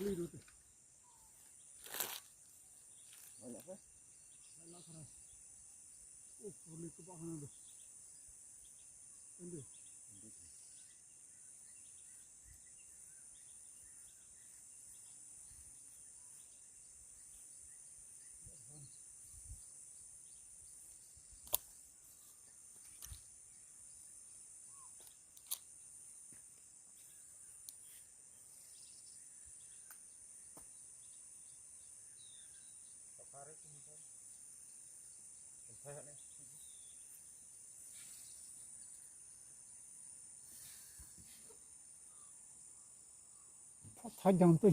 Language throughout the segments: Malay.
keliru tu. Banyak kan? Banyak keras. Oh, boleh ke bawah sana tu. Pendek. Tarik ni. Saya ni. Tajam tu.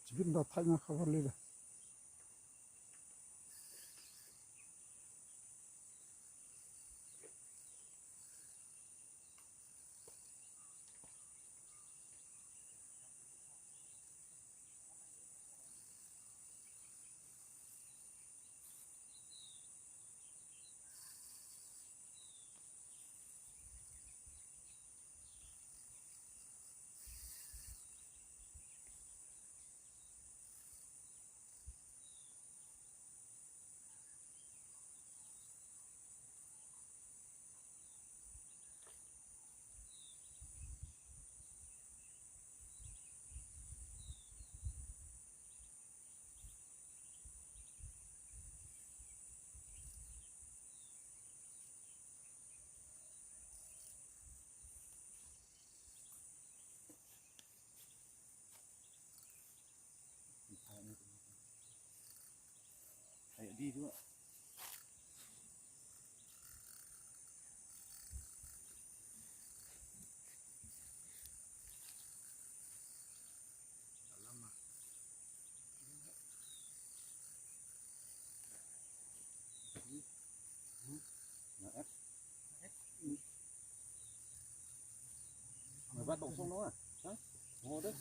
Cibin dah tanya khabar leda. Kayak di juga. Mày bắt bóng xong nó à? Hả? Ngồi đấy.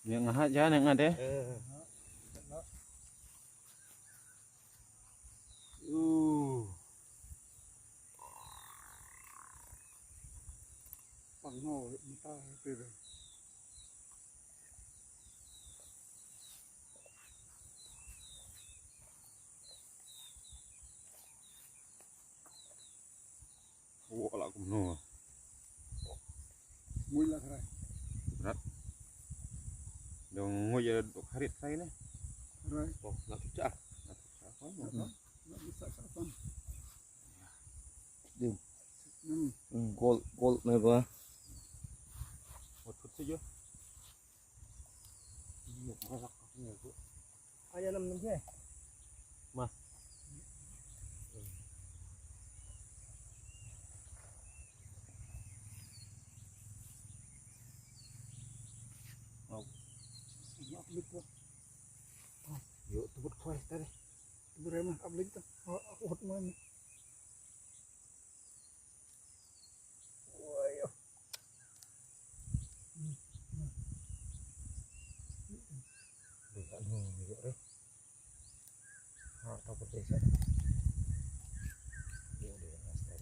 Yang ngahat jangan yang ada. Pango entah itu. Mui lah kerai. Dong ngoi ya dok harit saya nih. Kerai. Oh, nak pecah. Nak pecah apa? Nak bisa kapan? Dim. Hmm. Gold na ba? Một saja. Một masak ni aku. Ayah 6 je. Mah. Nak upload tu. Yuk tebut kuai tadi. Berapa upload tu? Aku hot mana? Dekat ni juga deh. Ha, tak boleh saya. Dia dia master.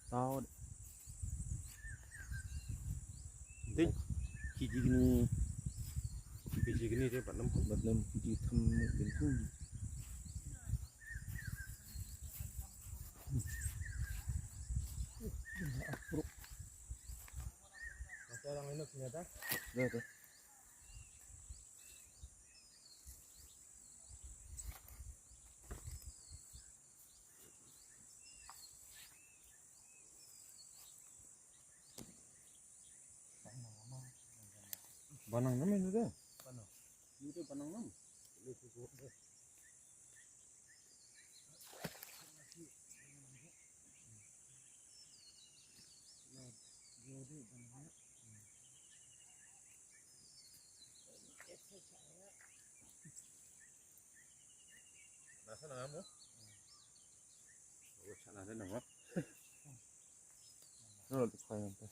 Tahu. Ting. Kiji gini. Kiji gini dia 46. Bat nam di tham bin ku. Macam orang ini ternyata. Dah tu. Banang nam itu dah. Banang. Itu banang nam. Itu tu. Nasa na mo? Oh, sana din naman. Ano tu kaya pa?